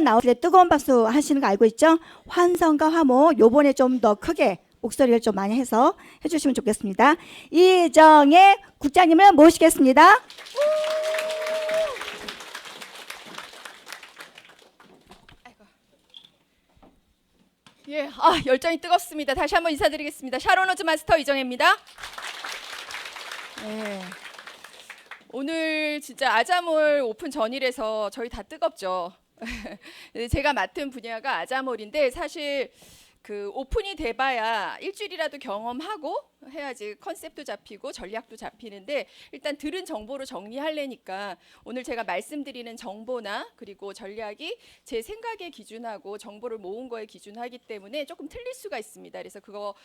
나올 때 뜨거운 박수 하시는 거 알고 있죠? 환성과 화모 요번에 좀 더 크게 목소리를 좀 많이 해서 해주시면 좋겠습니다. 이정혜 국장님을 모시겠습니다. 예, 열정이 뜨겁습니다. 다시 한번 인사드리겠습니다. 샤론 호즈 마스터 이정혜입니다. 네. 오늘 진짜 아자몰 오픈 전일에서 저희 다 뜨겁죠. 제가 맡은 분야가 아자몰인데 사실 그 오픈이 돼봐야 일주일이라도 경험하고 해야지 컨셉도 잡히고 전략도 잡히는데 일단 들은 정보로 정리하려니까 오늘 제가 말씀드리는 정보나 그리고 전략이 제 생각의 기준하고 정보를 모은 거에 기준하기 때문에 조금 틀릴 수가 있습니다. 그래서 그거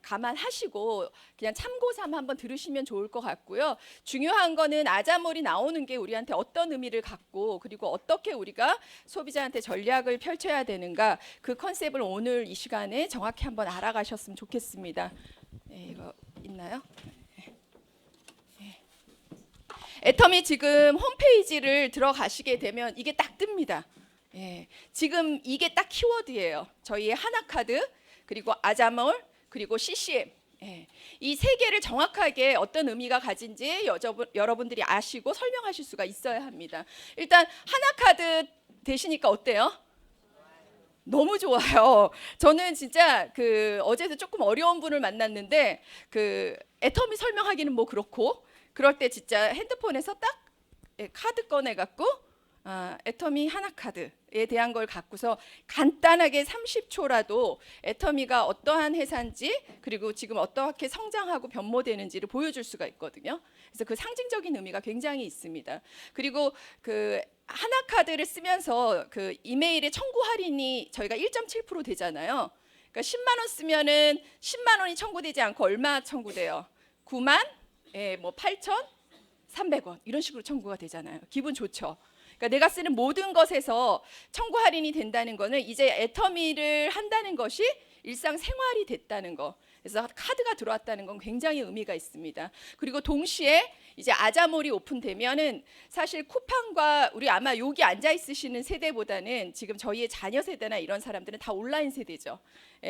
감안하시고 그냥 참고삼아 한번 들으시면 좋을 것 같고요. 중요한 거는 아자몰이 나오는 게 우리한테 어떤 의미를 갖고 그리고 어떻게 우리가 소비자한테 전략을 펼쳐야 되는가 그 컨셉을 오늘 이 시간에 정확히 한번 알아가셨으면 좋겠습니다. 네, 이거 있나요? 네. 애터미 지금 홈페이지를 들어가시게 되면 이게 딱 뜹니다. 예, 지금 이게 딱 키워드예요. 저희의 하나카드 그리고 아자몰 그리고 CCM 이 세 개를 정확하게 어떤 의미가 가진지 여러분들이 아시고 설명하실 수가 있어야 합니다. 일단 하나카드 되시니까 어때요? 너무 좋아요. 저는 진짜 어제도 조금 어려운 분을 만났는데 애터미 설명하기는 뭐 그렇고 그럴 때 진짜 핸드폰에서 딱 카드 꺼내 갖고 애터미 하나카드에 대한 걸 갖고서 간단하게 30초라도 애터미가 어떠한 회사인지 그리고 지금 어떻게 성장하고 변모되는지를 보여줄 수가 있거든요. 그래서 그 상징적인 의미가 굉장히 있습니다. 그리고 하나카드를 쓰면서 이메일에 청구 할인이 저희가 1.7% 되잖아요. 그러니까 10만 원 쓰면은 10만 원이 청구되지 않고 얼마 청구돼요? 9만 8,300원 이런 식으로 청구가 되잖아요. 기분 좋죠. 그러니까 내가 쓰는 모든 것에서 청구 할인이 된다는 거는 이제 애터미를 한다는 것이 일상생활이 됐다는 거. 그래서 카드가 들어왔다는 건 굉장히 의미가 있습니다. 그리고 동시에 이제 아자몰이 오픈되면은 사실 쿠팡과 우리 아마 여기 앉아 있으시는 세대보다는 지금 저희의 자녀 세대나 이런 사람들은 다 온라인 세대죠.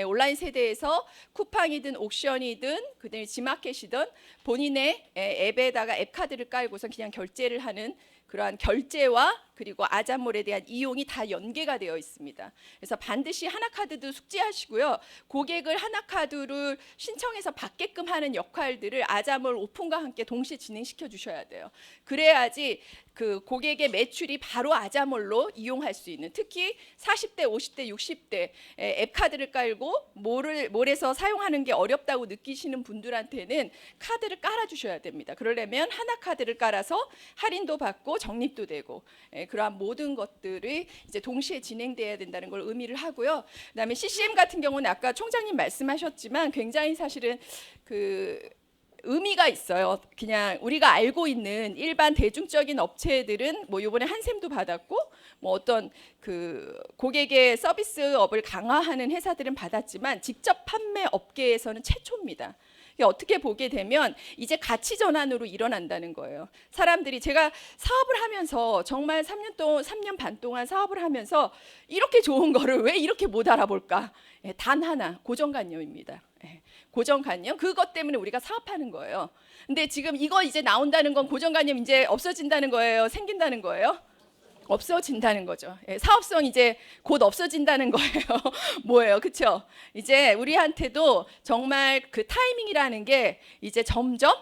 온라인 세대에서 쿠팡이든 옥션이든 그다음에 지마켓이든 본인의 앱에다가 앱카드를 깔고서 그냥 결제를 하는 그러한 결제와 그리고 아자몰에 대한 이용이 다 연계가 되어 있습니다. 그래서 반드시 하나카드도 숙지하시고요. 고객을 하나카드를 신청해서 받게끔 하는 역할들을 아자몰 오픈과 함께 동시에 진행시켜 주셔야 돼요. 그래야지 고객의 매출이 바로 아자몰로 이용할 수 있는, 특히 40대, 50대, 60대 앱카드를 깔고 몰에서 사용하는 게 어렵다고 느끼시는 분들한테는 카드를 깔아주셔야 됩니다. 그러려면 하나카드를 깔아서 할인도 받고 적립도 되고 그러한 모든 것들이 이제 동시에 진행돼야 된다는 걸 의미를 하고요. 그다음에 CCM 같은 경우는 아까 총장님 말씀하셨지만 굉장히 사실은 의미가 있어요. 그냥 우리가 알고 있는 일반 대중적인 업체들은 뭐 이번에 한샘도 받았고 뭐 어떤 고객의 서비스업을 강화하는 회사들은 받았지만 직접 판매 업계에서는 최초입니다. 어떻게 보게 되면 이제 가치 전환으로 일어난다는 거예요. 사람들이 제가 사업을 하면서 정말 3년 반 동안 사업을 하면서 이렇게 좋은 거를 왜 이렇게 못 알아볼까? 단 하나, 고정관념입니다. 고정관념, 그것 때문에 우리가 사업하는 거예요. 근데 지금 이거 이제 나온다는 건 고정관념 이제 없어진다는 거예요? 생긴다는 거예요? 없어진다는 거죠. 사업성 이제 곧 없어진다는 거예요. 뭐예요, 그렇죠? 이제 우리한테도 정말 타이밍이라는 게 이제 점점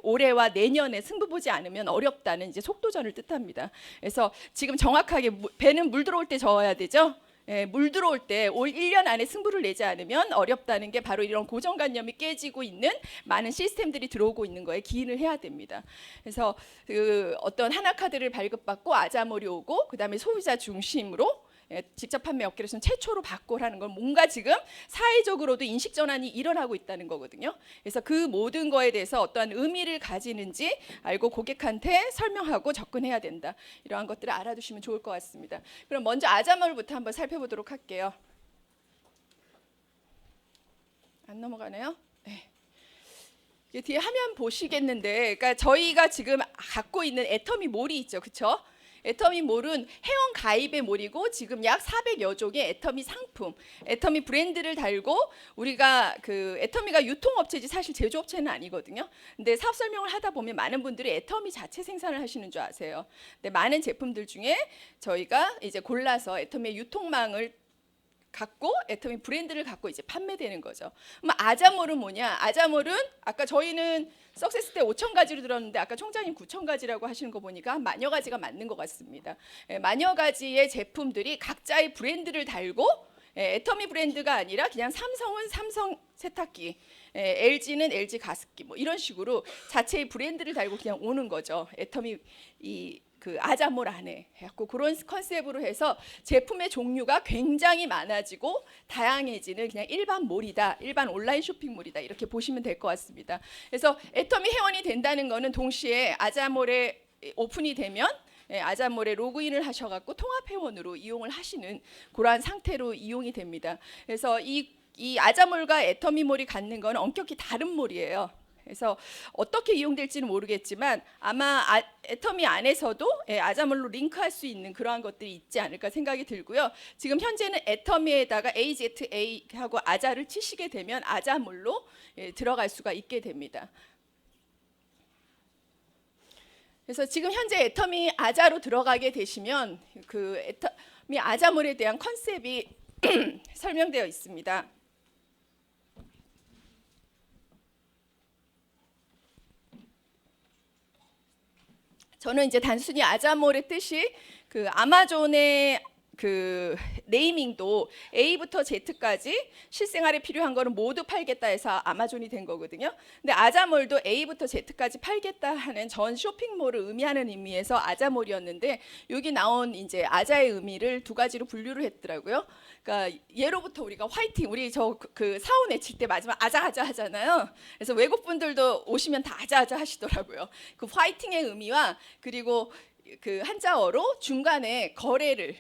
올해와 내년에 승부 보지 않으면 어렵다는 이제 속도전을 뜻합니다. 그래서 지금 정확하게 배는 물 들어올 때 저어야 되죠. 물 들어올 때 올 1년 안에 승부를 내지 않으면 어렵다는 게 바로 이런 고정관념이 깨지고 있는 많은 시스템들이 들어오고 있는 거에 기인을 해야 됩니다. 그래서 어떤 하나카드를 발급받고 아자몰이 오고 그다음에 소비자 중심으로 직접 판매 업계로서는 최초로 바꾸라는 건 뭔가 지금 사회적으로도 인식 전환이 일어나고 있다는 거거든요. 그래서 그 모든 거에 대해서 어떠한 의미를 가지는지 알고 고객한테 설명하고 접근해야 된다. 이러한 것들을 알아두시면 좋을 것 같습니다. 그럼 먼저 아자몰부터 한번 살펴보도록 할게요. 안 넘어가네요. 네. 뒤에 화면 보시겠는데, 그러니까 저희가 지금 갖고 있는 애터미 몰이 있죠, 그렇죠? 애터미몰은 회원 가입의 몰이고 지금 약 400여 종의 애터미 상품, 애터미 브랜드를 달고 우리가 그 애터미가 유통업체지 사실 제조업체는 아니거든요. 근데 사업 설명을 하다 보면 많은 분들이 애터미 자체 생산을 하시는 줄 아세요. 근데 많은 제품들 중에 저희가 이제 골라서 애터미의 유통망을 갖고 애터미 브랜드를 갖고 이제 판매되는 거죠. 그럼 아자몰은 뭐냐? 아자몰은 아까 저희는 석세스 때 5,000가지로 들었는데 아까 총장님 9,000가지라고 하시는 거 보니까 한 만여 가지가 맞는 것 같습니다. 만여 가지의 제품들이 각자의 브랜드를 달고 애터미 브랜드가 아니라 그냥 삼성은 삼성 세탁기, LG는 LG 가습기 뭐 이런 식으로 자체의 브랜드를 달고 그냥 오는 거죠. 애터미 그 아자몰 안에 해갖고 그런 컨셉으로 해서 제품의 종류가 굉장히 많아지고 다양해지는 그냥 일반 몰이다, 일반 온라인 쇼핑몰이다 이렇게 보시면 될 것 같습니다. 그래서 애터미 회원이 된다는 거는 동시에 아자몰에 오픈이 되면 아자몰에 로그인을 하셔갖고 통합 회원으로 이용을 하시는 그러한 상태로 이용이 됩니다. 그래서 이 아자몰과 애터미몰이 갖는 건 엄격히 다른 몰이에요. 그래서 어떻게 이용될지는 모르겠지만 아마 애터미 안에서도 아자몰로 링크할 수 있는 그러한 것들이 있지 않을까 생각이 들고요. 지금 현재는 애터미에다가 AZA하고 아자를 치시게 되면 아자몰로 들어갈 수가 있게 됩니다. 그래서 지금 현재 애터미 아자로 들어가게 되시면 그 애터미 아자몰에 대한 컨셉이 설명되어 있습니다. 저는 이제 단순히 아자몰의 뜻이 그 아마존의 그 네이밍도 A부터 Z까지 실생활에 필요한 거는 모두 팔겠다 해서 아마존이 된 거거든요. 근데 아자몰도 A부터 Z까지 팔겠다 하는 전 쇼핑몰을 의미하는 의미에서 아자몰이었는데 여기 나온 이제 아자의 의미를 두 가지로 분류를 했더라고요. 그러니까 예로부터 우리가 화이팅, 우리 저 그 사원 외칠 때 마지막 아자아자 하잖아요. 그래서 외국 분들도 오시면 다 아자아자 하시더라고요. 그 화이팅의 의미와 그리고 그 한자어로 중간에 거래를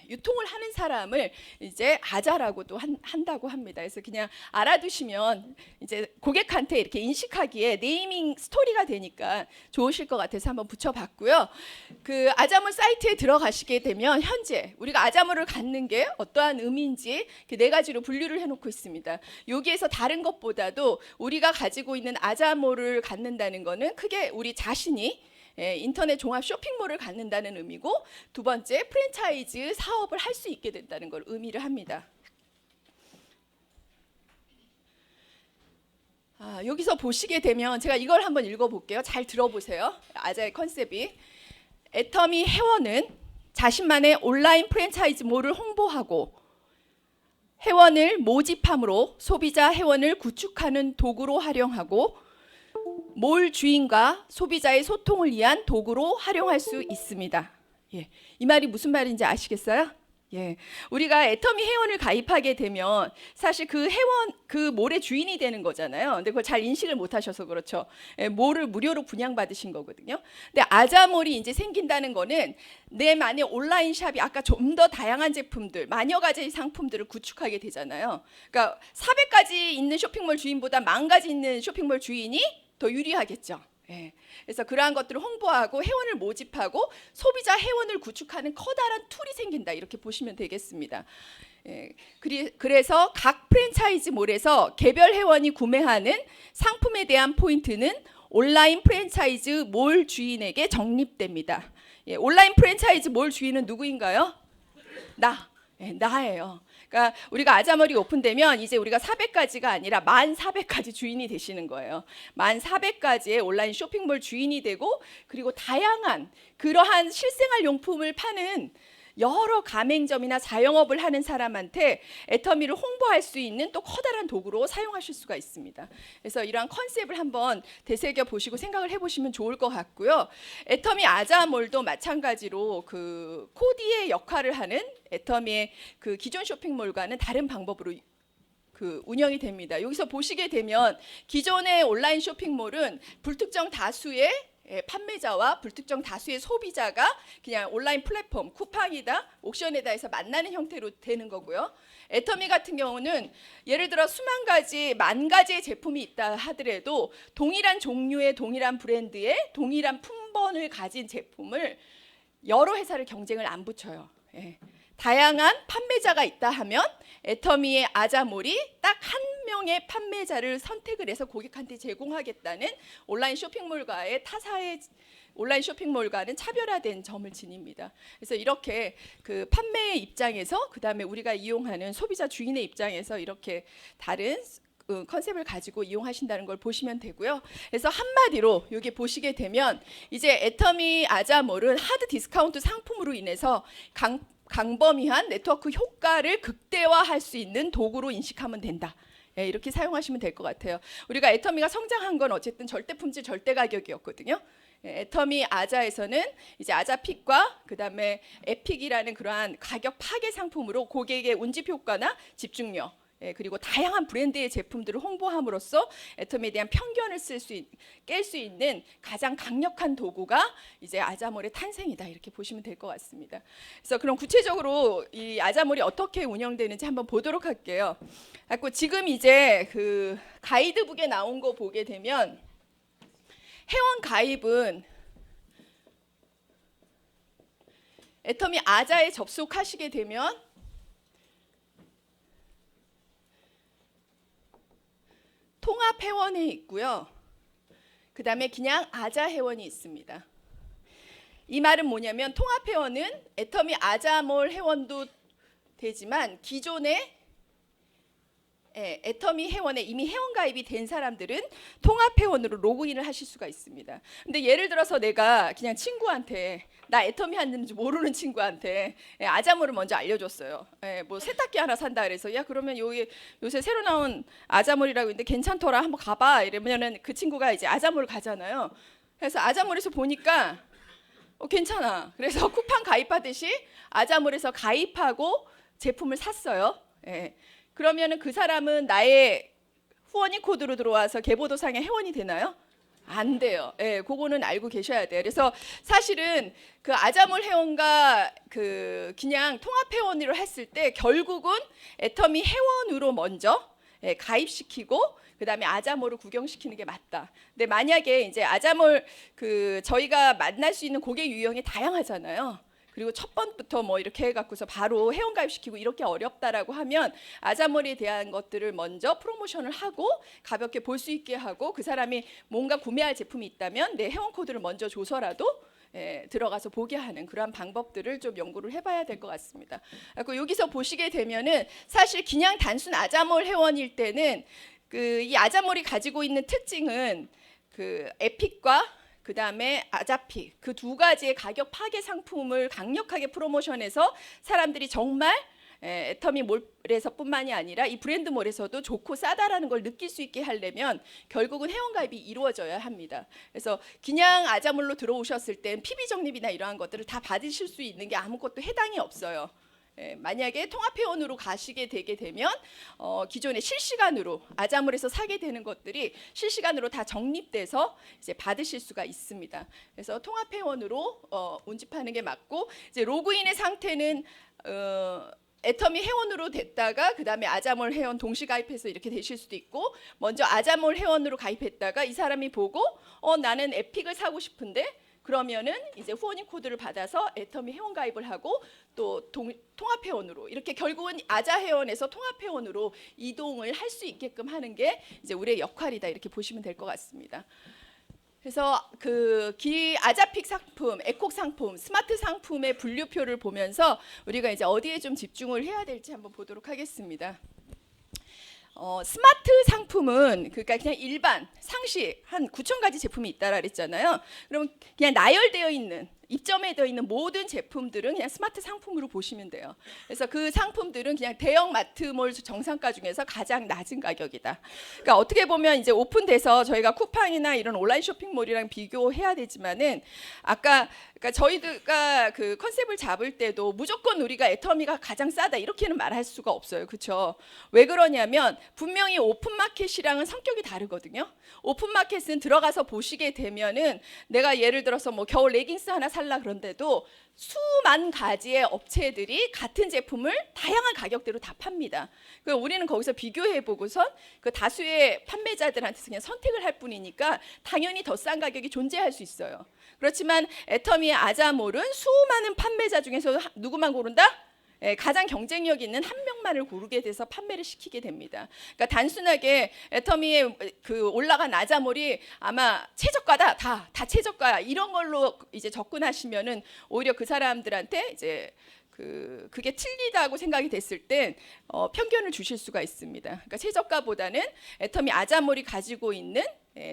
유통을 하는 사람을 이제 아자라고도 한다고 합니다. 그래서 그냥 알아두시면 이제 고객한테 이렇게 인식하기에 네이밍 스토리가 되니까 좋으실 것 같아서 한번 붙여봤고요. 그 아자몰 사이트에 들어가시게 되면 현재 우리가 아자몰을 갖는 게 어떠한 의미인지 네 가지로 분류를 해놓고 있습니다. 여기에서 다른 것보다도 우리가 가지고 있는 아자몰을 갖는다는 거는 크게 우리 자신이 인터넷 종합 쇼핑몰을 갖는다는 의미고 두 번째 프랜차이즈 사업을 할 수 있게 된다는 걸 의미를 합니다. 여기서 보시게 되면 제가 이걸 한번 읽어볼게요. 잘 들어보세요. 아자의 컨셉이 애터미 회원은 자신만의 온라인 프랜차이즈몰을 홍보하고 회원을 모집함으로 소비자 회원을 구축하는 도구로 활용하고 몰 주인과 소비자의 소통을 위한 도구로 활용할 수 있습니다. 이 말이 무슨 말인지 아시겠어요? 우리가 애터미 회원을 가입하게 되면 사실 그 회원, 그 몰의 주인이 되는 거잖아요. 근데 그걸 잘 인식을 못 하셔서 그렇죠. 몰을 무료로 분양받으신 거거든요. 근데 아자몰이 이제 생긴다는 거는 내만의 온라인 샵이 아까 좀 더 다양한 제품들, 만여 가지의 상품들을 구축하게 되잖아요. 그러니까 400가지 있는 쇼핑몰 주인보다 10,000가지 있는 쇼핑몰 주인이 더 유리하겠죠. 그래서 그러한 것들을 홍보하고 회원을 모집하고 소비자 회원을 구축하는 커다란 툴이 생긴다 이렇게 보시면 되겠습니다. 그래서 각 프랜차이즈몰에서 개별 회원이 구매하는 상품에 대한 포인트는 온라인 프랜차이즈 몰 주인에게 적립됩니다. 온라인 프랜차이즈 몰 주인은 누구인가요? 나예요. 그러니까 우리가 아자몰이 오픈되면 이제 우리가 400가지가 아니라 1400가지 주인이 되시는 거예요. 1400가지의 온라인 쇼핑몰 주인이 되고 그리고 다양한 그러한 실생활 용품을 파는 여러 가맹점이나 자영업을 하는 사람한테 애터미를 홍보할 수 있는 또 커다란 도구로 사용하실 수가 있습니다. 그래서 이러한 컨셉을 한번 되새겨 보시고 생각을 해보시면 좋을 것 같고요. 애터미 아자몰도 마찬가지로 그 코디의 역할을 하는 애터미의 그 기존 쇼핑몰과는 다른 방법으로 그 운영이 됩니다. 여기서 보시게 되면 기존의 온라인 쇼핑몰은 불특정 다수의 판매자와 불특정 다수의 소비자가 그냥 온라인 플랫폼, 쿠팡이다, 옥션에다 해서 만나는 형태로 되는 거고요. 애터미 같은 경우는 예를 들어 수만 가지, 만 가지의 제품이 있다 하더라도 동일한 종류의 동일한 브랜드의 동일한 품번을 가진 제품을 여러 회사를 경쟁을 안 붙여요. 예. 다양한 판매자가 있다 하면 애터미의 아자몰이 딱 한 명의 판매자를 선택을 해서 고객한테 제공하겠다는 온라인 쇼핑몰과의 타사의 온라인 쇼핑몰과는 차별화된 점을 지닙니다. 그래서 이렇게 그 판매의 입장에서 그다음에 우리가 이용하는 소비자 주인의 입장에서 이렇게 다른 컨셉을 가지고 이용하신다는 걸 보시면 되고요. 그래서 한마디로 여기 보시게 되면 이제 애터미 아자몰은 하드 디스카운트 상품으로 인해서 광범위한 네트워크 효과를 극대화할 수 있는 도구로 인식하면 된다. 예, 이렇게 사용하시면 될 것 같아요. 우리가 애터미가 성장한 건 어쨌든 절대 품질 절대 가격이었거든요. 예, 애터미 아자에서는 이제 아자픽과 그다음에 에픽이라는 그러한 가격 파괴 상품으로 고객의 운집 효과나 집중력, 예, 그리고 다양한 브랜드의 제품들을 홍보함으로써 애터미에 대한 편견을 깰 수 있는 가장 강력한 도구가 이제 아자몰의 탄생이다, 이렇게 보시면 될 것 같습니다. 그래서 그럼 구체적으로 이 아자몰이 어떻게 운영되는지 한번 보도록 할게요. 지금 이제 그 가이드북에 나온 거 보게 되면 회원 가입은 애터미 아자에 접속하시게 되면 통합 회원이 있고요. 그 다음에 그냥 아자 회원이 있습니다. 이 말은 뭐냐면 통합 회원은 애터미 아자몰 회원도 되지만 기존의 애터미 회원에 이미 회원 가입이 된 사람들은 통합 회원으로 로그인을 하실 수가 있습니다. 근데 예를 들어서 내가 그냥 친구한테 나 애터미 하는지 모르는 친구한테 아자몰을 먼저 알려줬어요. 뭐 세탁기 하나 산다 그래서 야 그러면 여기 요새 새로 나온 아자몰이라고 있는데 괜찮더라 한번 가봐 이러면은 그 친구가 이제 아자몰을 가잖아요. 그래서 아자몰에서 보니까 괜찮아. 그래서 쿠팡 가입하듯이 아자몰에서 가입하고 제품을 샀어요. 그러면은 그 사람은 나의 후원인 코드로 들어와서 개보도상의 회원이 되나요? 안 돼요. 그거는 알고 계셔야 돼요. 그래서 사실은 그 아자몰 회원과 그 그냥 통합 회원으로 했을 때 결국은 애터미 회원으로 먼저 가입시키고 그다음에 아자몰을 구경시키는 게 맞다. 근데 만약에 이제 아자몰 그 저희가 만날 수 있는 고객 유형이 다양하잖아요. 그리고 첫 번부터 뭐 이렇게 해갖고서 바로 회원 가입시키고 이렇게 어렵다라고 하면 아자몰에 대한 것들을 먼저 프로모션을 하고 가볍게 볼 수 있게 하고 그 사람이 뭔가 구매할 제품이 있다면 내 회원 코드를 먼저 줘서라도 들어가서 보게 하는 그러한 방법들을 좀 연구를 해봐야 될 것 같습니다. 그리고 여기서 보시게 되면은 사실 그냥 단순 아자몰 회원일 때는 그 이 아자몰이 가지고 있는 특징은 그 에픽과 그 다음에 아자픽 그 두 가지의 가격 파괴 상품을 강력하게 프로모션해서 사람들이 정말 애터미 몰에서뿐만이 아니라 이 브랜드 몰에서도 좋고 싸다라는 걸 느낄 수 있게 하려면 결국은 회원 가입이 이루어져야 합니다. 그래서 그냥 아자몰로 들어오셨을 땐 PB 적립이나 이러한 것들을 다 받으실 수 있는 게 아무것도 해당이 없어요. 만약에 통합회원으로 가시게 되게 되면 기존에 실시간으로 아자몰에서 사게 되는 것들이 실시간으로 다 적립돼서 이제 받으실 수가 있습니다. 그래서 통합회원으로 운집하는 게 맞고 이제 로그인의 상태는 애터미 회원으로 됐다가 그 다음에 아자몰 회원 동시 가입해서 이렇게 되실 수도 있고 먼저 아자몰 회원으로 가입했다가 이 사람이 보고 나는 에픽을 사고 싶은데 그러면은 이제 후원인 코드를 받아서 애터미 회원 가입을 하고 또 통합 회원으로 이렇게 결국은 아자 회원에서 통합 회원으로 이동을 할 수 있게끔 하는 게 이제 우리의 역할이다 이렇게 보시면 될 것 같습니다. 그래서 그 아자픽 상품, 에콕 상품, 스마트 상품의 분류표를 보면서 우리가 이제 어디에 좀 집중을 해야 될지 한번 보도록 하겠습니다. 스마트 상품은 그러니까 그냥 일반 상시 한 9,000가지 제품이 있다라 그랬잖아요. 그럼 그냥 나열되어 있는 입점되어 있는 모든 제품들은 그냥 스마트 상품으로 보시면 돼요. 그래서 그 상품들은 그냥 대형 마트몰 정상가 중에서 가장 낮은 가격이다. 그러니까 어떻게 보면 이제 오픈돼서 저희가 쿠팡이나 이런 온라인 쇼핑몰이랑 비교해야 되지만은 아까 그러니까 저희가 그 컨셉을 잡을 때도 무조건 우리가 애터미가 가장 싸다 이렇게는 말할 수가 없어요. 그렇죠? 왜 그러냐면 분명히 오픈마켓이랑은 성격이 다르거든요. 오픈마켓은 들어가서 보시게 되면은 내가 예를 들어서 뭐 겨울 레깅스 하나 살라 그런데도 수만 가지의 업체들이 같은 제품을 다양한 가격대로 다 팝니다. 그럼 우리는 거기서 비교해 보고선 그 다수의 판매자들한테서 그냥 선택을 할 뿐이니까 당연히 더 싼 가격이 존재할 수 있어요. 그렇지만 애터미의 아자몰은 수많은 판매자 중에서 누구만 고른다? 가장 경쟁력 있는 한 명만을 고르게 돼서 판매를 시키게 됩니다. 그러니까 단순하게 애터미의 그 올라간 아자몰이 아마 최저가다, 다 최저가야 이런 걸로 이제 접근하시면은 오히려 그 사람들한테 이제 그게 틀리다고 생각이 됐을 땐 편견을 주실 수가 있습니다. 그러니까 최저가보다는 애터미 아자몰이 가지고 있는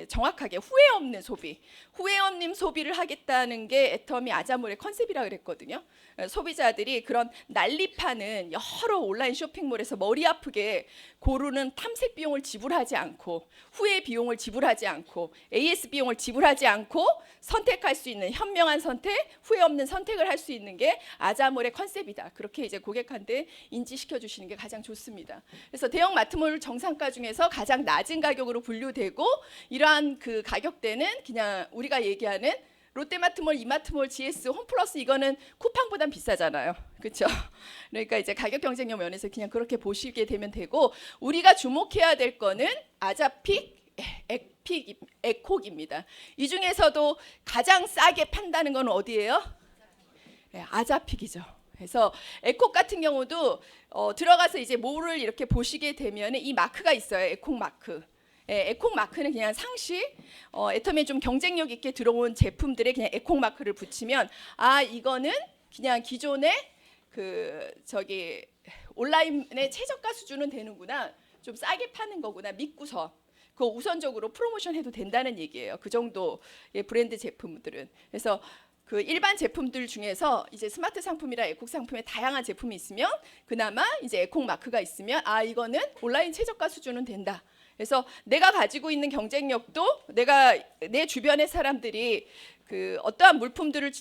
정확하게 후회 없는 소비, 후회 없는 소비를 하겠다는 게 애터미 아자몰의 컨셉이라 그랬거든요. 소비자들이 그런 난립하는 여러 온라인 쇼핑몰에서 머리 아프게 고르는 탐색 비용을 지불하지 않고 후회 비용을 지불하지 않고 AS 비용을 지불하지 않고 선택할 수 있는 현명한 선택, 후회 없는 선택을 할 수 있는 게 아자몰의 컨셉이다. 그렇게 이제 고객한테 인지시켜 주시는 게 가장 좋습니다. 그래서 대형 마트몰 정상가 중에서 가장 낮은 가격으로 분류되고 이러한 그 가격대는 그냥 우리가 얘기하는 롯데마트몰, 이마트몰, GS, 홈플러스 이거는 쿠팡보단 비싸잖아요. 그렇죠? 그러니까 이제 가격 경쟁력 면에서 그냥 그렇게 보시게 되면 되고 우리가 주목해야 될 거는 아자픽, 액픽, 에콕입니다. 이 중에서도 가장 싸게 판다는 건 어디예요? 아자픽이죠. 그래서 에콕 같은 경우도 들어가서 이제 뭐를 이렇게 보시게 되면 이 마크가 있어요. 에콕 마크. 에콕 마크는 그냥 상시 애터미에 좀 경쟁력 있게 들어온 제품들에 그냥 에콕 마크를 붙이면 아 이거는 그냥 기존의 그 저기 온라인의 최저가 수준은 되는구나 좀 싸게 파는 거구나 믿고서 그거 우선적으로 프로모션 해도 된다는 얘기예요. 그 정도의 브랜드 제품들은. 그래서 그 일반 제품들 중에서 이제 스마트 상품이나 에콕 상품에 다양한 제품이 있으면 그나마 이제 에콕 마크가 있으면 아 이거는 온라인 최저가 수준은 된다. 그래서 내가 가지고 있는 경쟁력도 내가 내 주변의 사람들이 그 어떠한 물품들을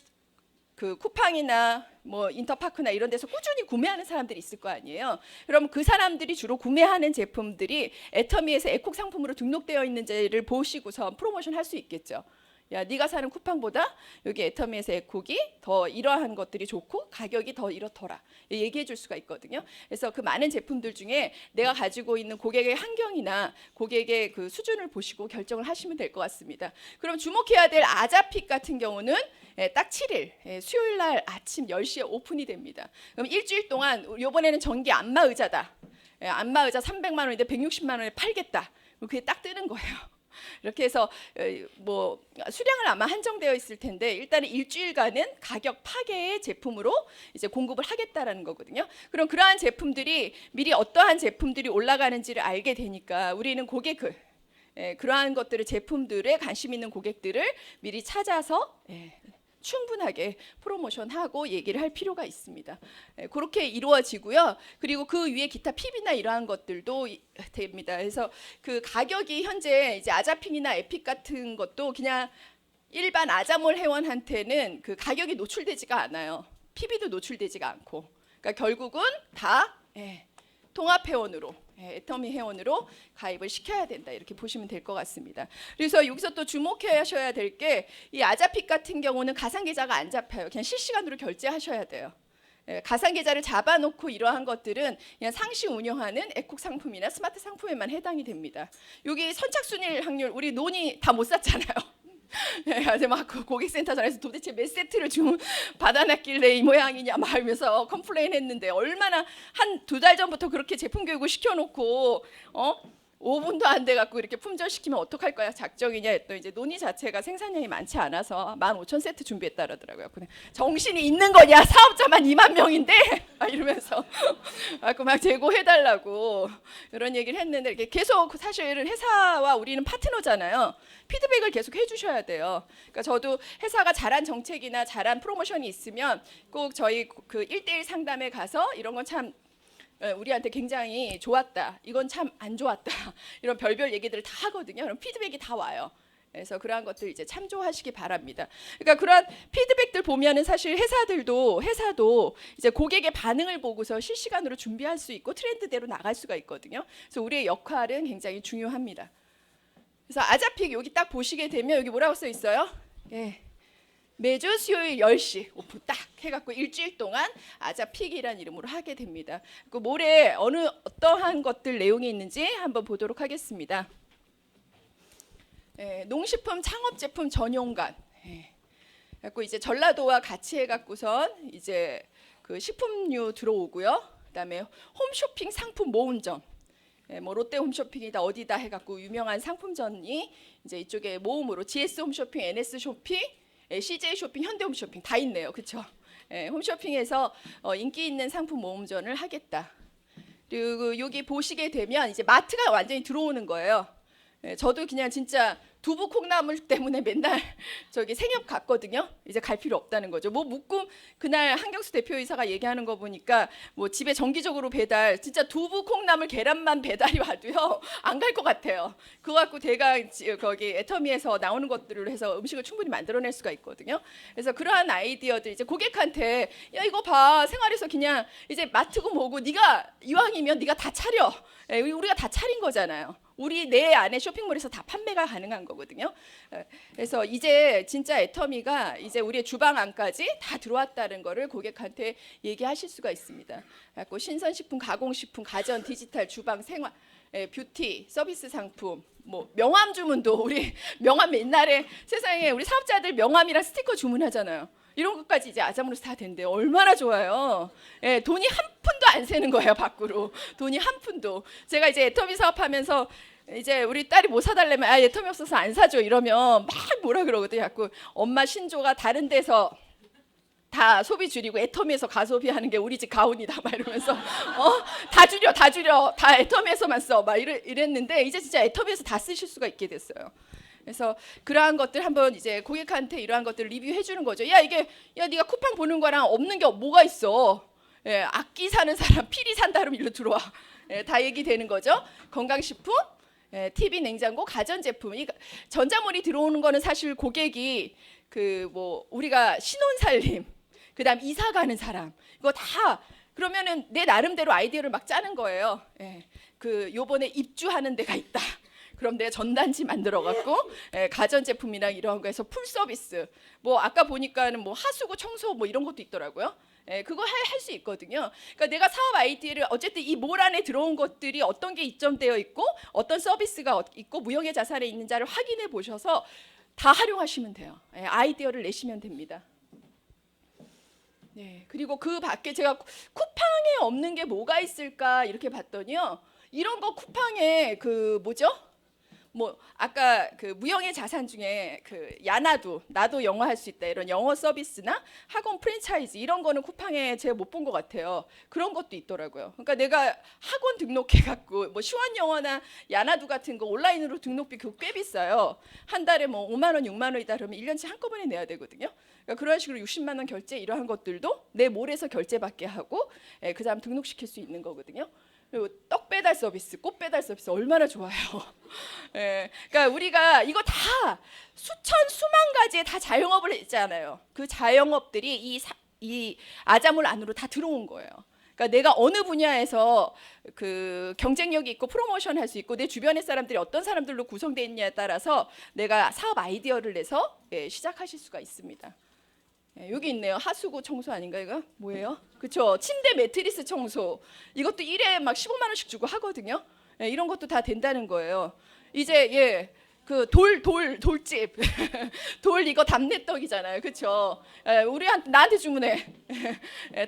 그 쿠팡이나 뭐 인터파크나 이런 데서 꾸준히 구매하는 사람들이 있을 거 아니에요. 그럼 그 사람들이 주로 구매하는 제품들이 애터미에서 에콕 상품으로 등록되어 있는지를 보시고서 프로모션 할 수 있겠죠. 야, 네가 사는 쿠팡보다 여기 애터미에서 에콕이 더 이러한 것들이 좋고 가격이 더 이렇더라. 얘기해 줄 수가 있거든요. 그래서 그 많은 제품들 중에 내가 가지고 있는 고객의 환경이나 고객의 그 수준을 보시고 결정을 하시면 될 것 같습니다. 그럼 주목해야 될 아자픽 같은 경우는 딱 7일 수요일 날 아침 10시에 오픈이 됩니다. 그럼 일주일 동안 이번에는 전기 안마 의자다. 안마 의자 300만 원인데 160만 원에 팔겠다. 그게 딱 뜨는 거예요. 이렇게 해서 뭐 수량은 아마 한정되어 있을 텐데 일단은 일주일간은 가격 파괴의 제품으로 이제 공급을 하겠다라는 거거든요. 그럼 그러한 제품들이 미리 어떠한 제품들이 올라가는지를 알게 되니까 우리는 고객을 그러한 것들을 제품들에 관심 있는 고객들을 미리 찾아서 충분하게 프로모션하고 얘기를 할 필요가 있습니다. 그렇게 이루어지고요. 그리고 그 위에 기타 PB나 이러한 것들도 됩니다. 그래서 그 가격이 현재 이제 아자핑이나 에픽 같은 것도 그냥 일반 아자몰 회원한테는 그 가격이 노출되지가 않아요. PB도 노출되지가 않고. 그러니까 결국은 다 통합 회원으로 애터미 회원으로 가입을 시켜야 된다 이렇게 보시면 될 것 같습니다. 그래서 여기서 또 주목하셔야 될 게 이 아자픽 같은 경우는 가상 계좌가 안 잡혀요. 그냥 실시간으로 결제하셔야 돼요. 가상 계좌를 잡아놓고 이러한 것들은 그냥 상시 운영하는 에콕 상품이나 스마트 상품에만 해당이 됩니다. 여기 선착순일 확률 우리 논이 다 못 샀잖아요. 아주 막 고객센터 전화해서 도대체 몇 세트를 주문 받아놨길래 이 모양이냐 막 하면서 컴플레인 했는데 얼마나 한 2달 전부터 그렇게 제품 교육을 시켜놓고 5분도 안 돼갖고 이렇게 품절시키면 어떡할 거야 작정이냐 했더니 이제 논의 자체가 생산량이 많지 않아서 15,000세트 준비했다 그러더라고요. 근데 정신이 있는 거냐 사업자만 2만 명인데 이러면서 막 재고해달라고 이런 얘기를 했는데 이렇게 계속 사실은 회사와 우리는 파트너잖아요. 피드백을 계속 해주셔야 돼요. 그러니까 저도 회사가 잘한 정책이나 잘한 프로모션이 있으면 꼭 저희 그 1대1 상담에 가서 이런 건 참 우리한테 굉장히 좋았다. 이건 참 안 좋았다. 이런 별별 얘기들을 다 하거든요. 그럼 피드백이 다 와요. 그래서 그러한 것들 이제 참조하시기 바랍니다. 그러니까 그러한 피드백들 보면은 사실 회사도 이제 고객의 반응을 보고서 실시간으로 준비할 수 있고 트렌드대로 나갈 수가 있거든요. 그래서 우리의 역할은 굉장히 중요합니다. 그래서 아자픽 여기 딱 보시게 되면 여기 뭐라고 써 있어요? 매주 수요일 10시 오픈 딱 해갖고 일주일 동안 아자픽이라는 이름으로 하게 됩니다. 그 모레 어떠한 것들 내용이 있는지 한번 보도록 하겠습니다. 농식품 창업 제품 전용관. 그래갖고 이제 전라도와 같이 해갖고선 이제 그 식품류 들어오고요. 그다음에 홈쇼핑 상품 모음점. 뭐 롯데 홈쇼핑이다 어디다 해갖고 유명한 상품전이 이제 이쪽에 모음으로 GS 홈쇼핑, NS 쇼핑, CJ 쇼핑, 현대 홈쇼핑 다 있네요, 그렇죠? 홈쇼핑에서 인기 있는 상품 모음전을 하겠다. 그리고 여기 보시게 되면 이제 마트가 완전히 들어오는 거예요. 저도 그냥 진짜 두부 콩나물 때문에 맨날 저기 생협 갔거든요. 이제 갈 필요 없다는 거죠. 뭐 묶음 그날 한경수 대표이사가 얘기하는 거 보니까 뭐 집에 정기적으로 배달 진짜 두부 콩나물 계란만 배달이 와도요 안 갈 것 같아요. 그거 갖고 대강 거기 애터미에서 나오는 것들을 해서 음식을 충분히 만들어낼 수가 있거든요. 그래서 그러한 아이디어들 이제 고객한테 야 이거 봐 생활에서 그냥 이제 마트고 뭐고 네가 이왕이면 네가 다 차려. 우리가 다 차린 거잖아요. 우리 내 안에 쇼핑몰에서 다 판매가 가능한 거거든요. 그래서 이제 진짜 애터미가 이제 우리의 주방 안까지 다 들어왔다는 거를 고객한테 얘기하실 수가 있습니다. 그래서 신선식품, 가공식품, 가전, 디지털, 주방, 생활, 뷰티, 서비스 상품, 뭐 명함 주문도 우리 명함 옛날에 세상에 우리 사업자들 명함이랑 스티커 주문하잖아요. 이런 것까지 이제 아자모르스 다 된대요. 얼마나 좋아요. 돈이 한 푼도 안 새는 거예요, 밖으로. 돈이 한 푼도. 제가 이제 애터미 사업하면서 이제 우리 딸이 뭐 사달라면 애터미 없어서 안 사줘 이러면 막 뭐라 그러거든요. 자꾸 엄마 신조가 다른 데서 다 소비 줄이고 애터미에서 가소비하는 게 우리 집 가훈이다 막 이러면서 다 줄여 다 애터미에서만 써 막 이랬는데 이제 진짜 애터미에서 다 쓰실 수가 있게 됐어요. 그래서 그러한 것들 한번 이제 고객한테 이러한 것들 리뷰해 주는 거죠. 야 네가 쿠팡 보는 거랑 없는 게 뭐가 있어? 악기 사는 사람 피리 산다 그러면 일로 들어와. 다 얘기되는 거죠. 건강식품, TV, 냉장고, 가전제품. 이 전자몰이 들어오는 거는 사실 고객이 그 뭐 우리가 신혼살림, 그다음 이사 가는 사람 이거 다 그러면은 내 나름대로 아이디어를 막 짜는 거예요. 그 요번에 입주하는 데가 있다. 그럼 내가 전단지 만들어 갖고 가전 제품이랑 이런 거에서 풀 서비스. 뭐 아까 보니까는 뭐 하수구 청소 뭐 이런 것도 있더라고요. 그거 할 수 있거든요. 그러니까 내가 사업 아이디어를 어쨌든 이 몰 안에 들어온 것들이 어떤 게 입점되어 있고 어떤 서비스가 있고 무형의 자산에 있는지를 확인해 보셔서 다 활용하시면 돼요. 아이디어를 내시면 됩니다. 그리고 그 밖에 제가 쿠팡에 없는 게 뭐가 있을까 이렇게 봤더니요. 이런 거 쿠팡에 그 뭐죠? 뭐 아까 그 무형의 자산 중에 그 야나도 나도 영어 할 수 있다 이런 영어 서비스나 학원 프랜차이즈 이런 거는 쿠팡에 제가 못 본 것 같아요. 그런 것도 있더라고요. 그러니까 내가 학원 등록해 갖고 뭐 시원 영어나 야나도 같은 거 온라인으로 등록비 그거 꽤 비싸요. 한 달에 뭐 5만 원, 6만 원이다 그러면 1년치 한꺼번에 내야 되거든요. 그러니까 그런 식으로 60만 원 결제 이러한 것들도 내 몰에서 결제받게 하고 그다음 등록시킬 수 있는 거거든요. 그리고 떡 배달 서비스, 꽃 배달 서비스 얼마나 좋아요. 그러니까 우리가 이거 다 수만 가지의 다 자영업을 했잖아요. 그 자영업들이 이 아자몰 안으로 다 들어온 거예요. 그러니까 내가 어느 분야에서 그 경쟁력이 있고 프로모션 할 수 있고 내 주변의 사람들이 어떤 사람들로 구성되어 있냐에 따라서 내가 사업 아이디어를 내서 시작하실 수가 있습니다. 여기 있네요. 하수구 청소 아닌가 이거? 뭐예요? 그렇죠. 침대 매트리스 청소. 이것도 1회 막 15만 원씩 주고 하거든요. 이런 것도 다 된다는 거예요. 이제 그 돌집. 돌 이거 답례떡이잖아요. 그렇죠. 나한테 주문해.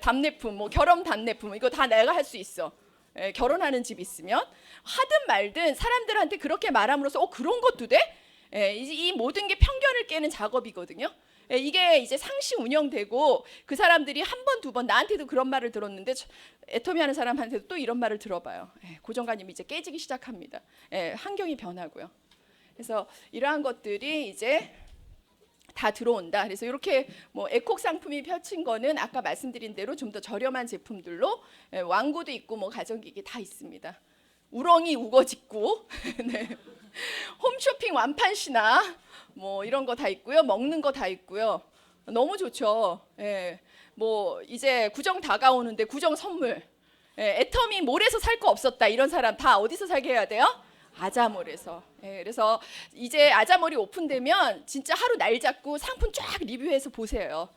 답례품, 뭐 결혼 답례품 이거 다 내가 할 수 있어. 결혼하는 집 있으면 하든 말든 사람들한테 그렇게 말함으로써 그런 것도 돼? 이 모든 게 편견을 깨는 작업이거든요. 이게 이제 상시 운영되고 그 사람들이 한 번, 두 번 나한테도 그런 말을 들었는데 애터미 하는 사람한테도 또 이런 말을 들어봐요. 고정관념이 이제 깨지기 시작합니다. 환경이 변하고요. 그래서 이러한 것들이 이제 다 들어온다. 그래서 이렇게 뭐 에콕 상품이 펼친 거는 아까 말씀드린 대로 좀 더 저렴한 제품들로 왕구도 있고 뭐 가전기기 다 있습니다. 우렁이 우거짓고 네. 홈쇼핑 완판 신화 뭐 이런 거 다 있고요. 먹는 거 다 있고요. 너무 좋죠. 뭐 이제 구정 다가오는데 구정 선물. 애터미 몰에서 살 거 없었다. 이런 사람 다 어디서 살게 해야 돼요? 아자몰에서. 그래서 이제 아자몰이 오픈되면 진짜 하루 날 잡고 상품 쫙 리뷰해서 보세요.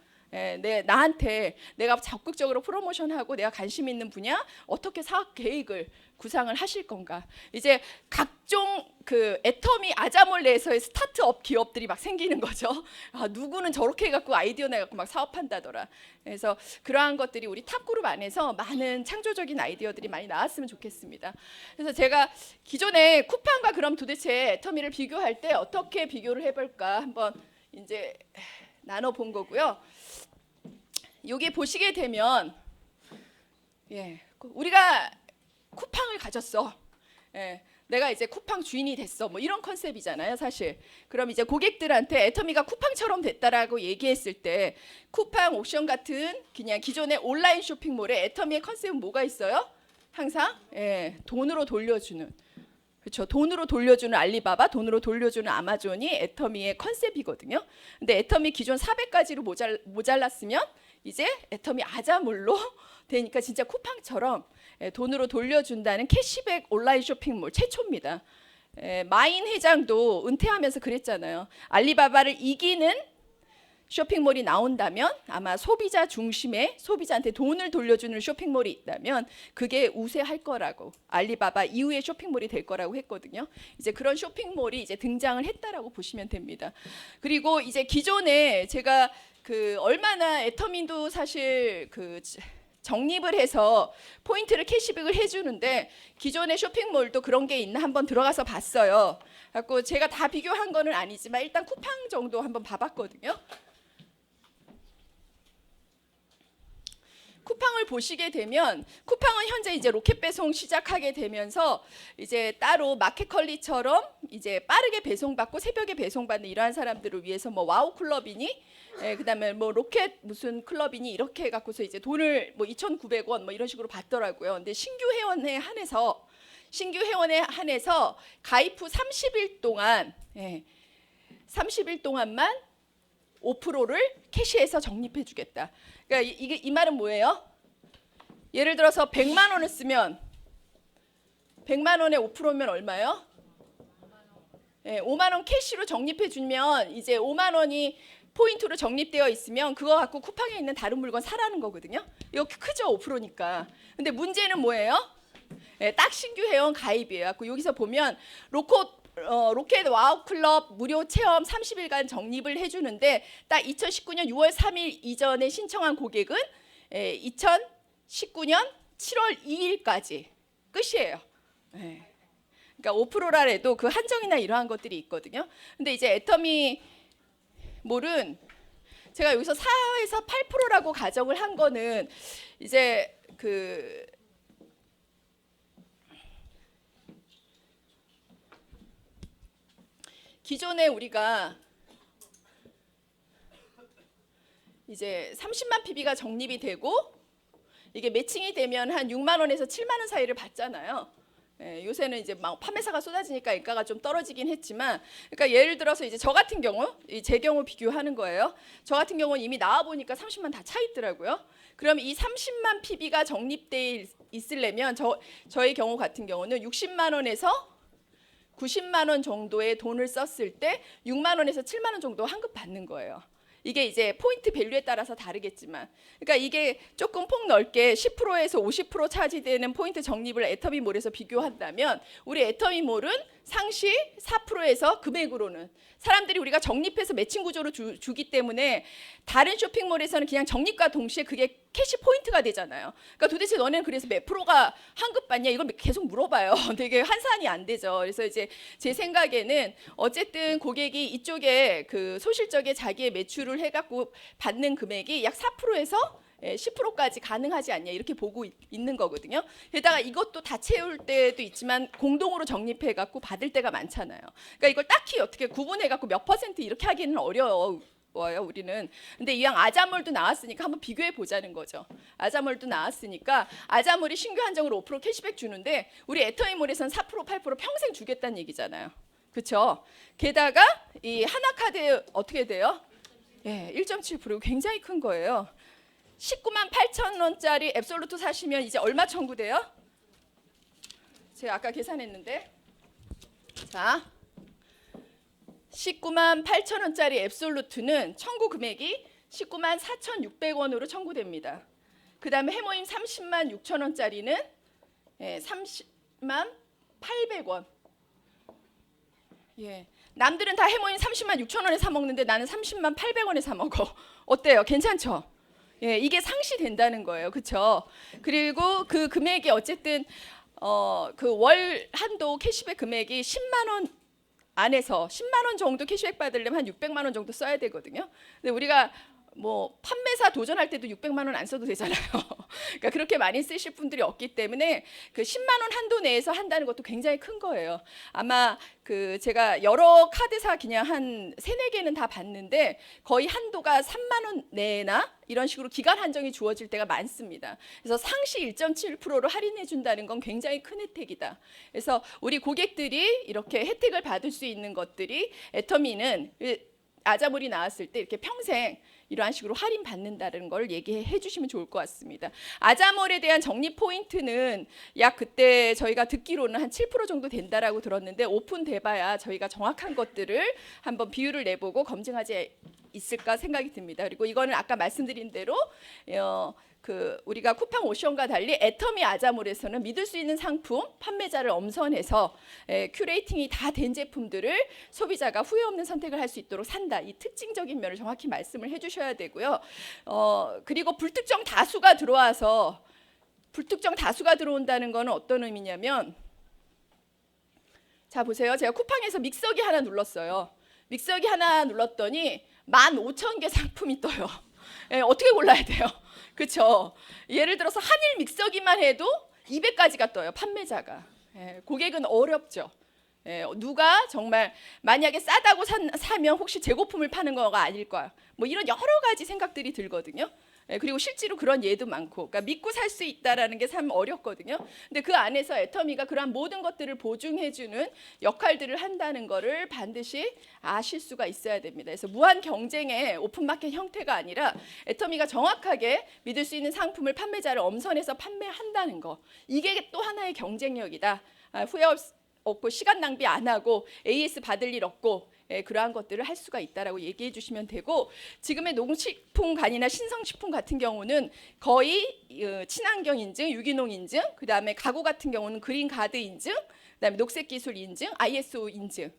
나한테 내가 적극적으로 프로모션하고 내가 관심 있는 분야 어떻게 사업 계획을 구상을 하실 건가. 이제 각종 그 애터미 아자몰 내에서의 스타트업 기업들이 막 생기는 거죠. 누구는 저렇게 해갖고 아이디어 내갖고 막 사업한다더라. 그래서 그러한 것들이 우리 탑그룹 안에서 많은 창조적인 아이디어들이 많이 나왔으면 좋겠습니다. 그래서 제가 기존에 쿠팡과 그럼 도대체 애터미를 비교할 때 어떻게 비교를 해볼까 한번 이제 나눠본 거고요. 여기 보시게 되면 우리가 쿠팡을 가졌어. 내가 이제 쿠팡 주인이 됐어. 뭐 이런 컨셉이잖아요, 사실. 그럼 이제 고객들한테 애터미가 쿠팡처럼 됐다라고 얘기했을 때 쿠팡 옥션 같은 그냥 기존의 온라인 쇼핑몰에 애터미의 컨셉은 뭐가 있어요? 항상 돈으로 돌려주는. 그렇죠. 돈으로 돌려주는 알리바바, 돈으로 돌려주는 아마존이 애터미의 컨셉이거든요. 근데 애터미 기존 400가지로 모자랐으면 이제 애터미 아자몰로 되니까 진짜 쿠팡처럼 돈으로 돌려준다는 캐시백 온라인 쇼핑몰 최초입니다. 마인 회장도 은퇴하면서 그랬잖아요. 알리바바를 이기는 쇼핑몰이 나온다면 아마 소비자 중심의 소비자한테 돈을 돌려주는 쇼핑몰이 있다면 그게 우세할 거라고, 알리바바 이후의 쇼핑몰이 될 거라고 했거든요. 이제 그런 쇼핑몰이 이제 등장을 했다라고 보시면 됩니다. 그리고 이제 기존에 제가 그 얼마나 애터미도 사실 그 적립을 해서 포인트를 캐시백을 해주는데 기존의 쇼핑몰도 그런 게 있나 한번 들어가서 봤어요. 그래서 제가 다 비교한 거는 아니지만 일단 쿠팡 정도 한번 봐봤거든요. 쿠팡을 보시게 되면 쿠팡은 현재 이제 로켓 배송 시작하게 되면서 이제 따로 마켓컬리처럼 이제 빠르게 배송받고 새벽에 배송받는 이러한 사람들을 위해서 뭐 와우 클럽이니 그다음에 뭐 로켓 무슨 클럽이니 이렇게 해갖고서 이제 돈을 뭐 2,900원 뭐 이런 식으로 받더라고요. 근데 신규 회원에 한해서 가입 후 30일 동안 30일 동안만 5%를 캐시해서 적립해 주겠다. 그러니까 이 말은 뭐예요? 예를 들어서 100만 원을 쓰면 100만 원에 5%면 얼마예요? 5만 원 캐시로 적립해 주면 이제 5만 원이 포인트로 적립되어 있으면 그거 갖고 쿠팡에 있는 다른 물건 사라는 거거든요. 이거 크죠? 5%니까. 근데 문제는 뭐예요? 딱 신규 회원 가입이에요. 여기서 보면 로켓 와우 클럽 무료 체험 30일간 적립을 해주는데 딱 2019년 6월 3일 이전에 신청한 고객은 2019년 7월 2일까지 끝이에요. 그러니까 5%라 해도 그 한정이나 이러한 것들이 있거든요. 근데 이제 애터미 몰은 제가 여기서 4에서 8%라고 가정을 한 거는 이제 그 기존에 우리가 이제 30만 PB가 적립이 되고 이게 매칭이 되면 한 6만 원에서 7만 원 사이를 받잖아요. 요새는 이제 막 판매사가 쏟아지니까 인가가 좀 떨어지긴 했지만, 그러니까 예를 들어서 이제 저 같은 경우, 제 경우 비교하는 거예요. 저 같은 경우는 이미 나와 보니까 30만 다 차 있더라고요. 그럼 이 30만 PB가 적립돼 있으려면 저의 경우 같은 경우는 60만 원에서 90만 원 정도의 돈을 썼을 때 6만 원에서 7만 원 정도 환급 받는 거예요. 이게 이제 포인트 밸류에 따라서 다르겠지만, 그러니까 이게 조금 폭넓게 10%에서 50% 차지되는 포인트 적립을 애터미몰에서 비교한다면 우리 애터미몰은 상시 4%에서 금액으로는 사람들이 우리가 적립해서 매칭 구조로 주기 때문에 다른 쇼핑몰에서는 그냥 적립과 동시에 그게 캐시 포인트가 되잖아요. 그러니까 도대체 너네는 그래서 몇 프로가 환급 받냐 이걸 계속 물어봐요. 되게 환산이 안 되죠. 그래서 이제 제 생각에는 어쨌든 고객이 이쪽에 그 소실적에 자기의 매출을 해갖고 받는 금액이 약 4%에서 10%까지 가능하지 않냐 이렇게 보고 있는 거거든요. 게다가 이것도 다 채울 때도 있지만 공동으로 적립해 갖고 받을 때가 많잖아요. 그러니까 이걸 딱히 어떻게 구분해 갖고 몇 퍼센트 이렇게 하기는 어려워요. 우리는. 근데 이왕 아자몰도 나왔으니까 한번 비교해 보자는 거죠. 아자몰도 나왔으니까 아자몰이 신규 한정으로 5% 캐시백 주는데 우리 애터미몰에서는 4% 8% 평생 주겠다는 얘기잖아요. 그렇죠? 게다가 이 하나카드 어떻게 돼요? 1.7% 굉장히 큰 거예요. 19만 8천 원짜리 앱솔루트 사시면 이제 얼마 청구돼요? 제가 아까 계산했는데 자, 19만 8천 원짜리 앱솔루트는 청구 금액이 19만 4,600원으로 청구됩니다. 그 다음에 해모임 30만 6천 원짜리는 30만 800원. 예, 남들은 다 해모임 30만 6천 원에 사 먹는데 나는 30만 800원에 사 먹어. 어때요? 괜찮죠? 예, 이게 상시된다는 거예요. 그렇죠? 그리고 그 금액이 어쨌든 그 월 한도 캐시백 금액이 10만 원 안에서 10만 원 정도 캐시백 받으려면 한 600만 원 정도 써야 되거든요. 근데 우리가 뭐 판매사 도전할 때도 600만 원 안 써도 되잖아요. 그러니까 그렇게 많이 쓰실 분들이 없기 때문에 그 10만 원 한도 내에서 한다는 것도 굉장히 큰 거예요. 아마 그 제가 여러 카드사 그냥 한 3-4개는 다 봤는데 거의 한도가 3만 원 내나 이런 식으로 기간 한정이 주어질 때가 많습니다. 그래서 상시 1.7%로 할인해 준다는 건 굉장히 큰 혜택이다. 그래서 우리 고객들이 이렇게 혜택을 받을 수 있는 것들이 애터미는 아자몰이 나왔을 때 이렇게 평생 이러한 식으로 할인 받는다는 걸 얘기해 주시면 좋을 것 같습니다. 아자몰에 대한 적립 포인트는 약 그때 저희가 듣기로는 한 7% 정도 된다라고 들었는데 오픈돼봐야 저희가 정확한 것들을 한번 비율을 내보고 검증하지 있을까 생각이 듭니다. 그리고 이거는 아까 말씀드린 대로 그 우리가 쿠팡 오션과 달리 애터미 아자몰에서는 믿을 수 있는 상품 판매자를 엄선해서 큐레이팅이 다 된 제품들을 소비자가 후회 없는 선택을 할 수 있도록 산다. 이 특징적인 면을 정확히 말씀을 해주셔야 되고요. 그리고 불특정 다수가 들어와서 불특정 다수가 들어온다는 것은 어떤 의미냐면 자 보세요. 제가 쿠팡에서 믹서기 하나 눌렀어요. 믹서기 하나 눌렀더니 15,000개 상품이 떠요. 어떻게 골라야 돼요? 그렇죠. 예를 들어서 한일 믹서기만 해도 200가지가 떠요. 판매자가. 고객은 어렵죠. 누가 정말 만약에 싸다고 사면 혹시 재고품을 파는 거가 아닐까. 뭐 이런 여러 가지 생각들이 들거든요. 그리고 실제로 그런 예도 많고, 그러니까 믿고 살 수 있다라는 게 참 어렵거든요. 근데 그 안에서 애터미가 그러한 모든 것들을 보증해주는 역할들을 한다는 거를 반드시 아실 수가 있어야 됩니다. 그래서 무한 경쟁의 오픈마켓 형태가 아니라 애터미가 정확하게 믿을 수 있는 상품을 판매자를 엄선해서 판매한다는 거, 이게 또 하나의 경쟁력이다. 후회 없고 시간 낭비 안 하고 AS 받을 일 없고 그러한 것들을 할 수가 있다라고 얘기해 주시면 되고, 지금의 농식품관이나 신성식품 같은 경우는 거의 친환경 인증, 유기농 인증, 그 다음에 가구 같은 경우는 그린가드 인증, 그다음에 녹색기술 인증, ISO 인증,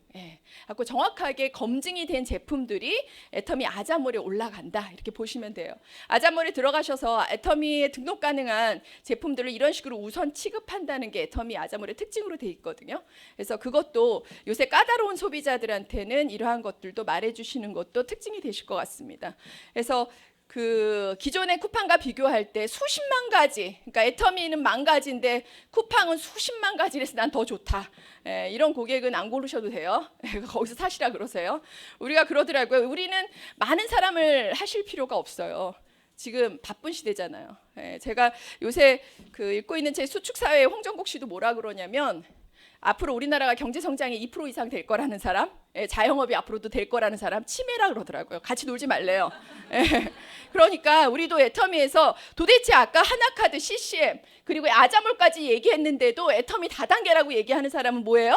하고 정확하게 검증이 된 제품들이 애터미 아자몰에 올라간다 이렇게 보시면 돼요. 아자몰에 들어가셔서 애터미에 등록 가능한 제품들을 이런 식으로 우선 취급한다는 게 애터미 아자몰의 특징으로 돼 있거든요. 그래서 그것도 요새 까다로운 소비자들한테는 이러한 것들도 말해주시는 것도 특징이 되실 것 같습니다. 그래서 그 기존의 쿠팡과 비교할 때 수십만 가지, 그러니까 애터미는 10,000가지인데 쿠팡은 수십만 가지라서 난 더 좋다. 이런 고객은 안 고르셔도 돼요. 거기서 사시라 그러세요. 우리가 그러더라고요. 우리는 많은 사람을 하실 필요가 없어요. 지금 바쁜 시대잖아요. 제가 요새 그 읽고 있는 제 수축사회 홍정국 씨도 뭐라 그러냐면, 앞으로 우리나라가 경제 성장이 2% 이상 될 거라는 사람, 자영업이 앞으로도 될 거라는 사람 치매라 그러더라고요. 같이 놀지 말래요. 그러니까 우리도 애터미에서 도대체 아까 하나카드, CCM 그리고 아자몰까지 얘기했는데도 애터미 다단계라고 얘기하는 사람은 뭐예요?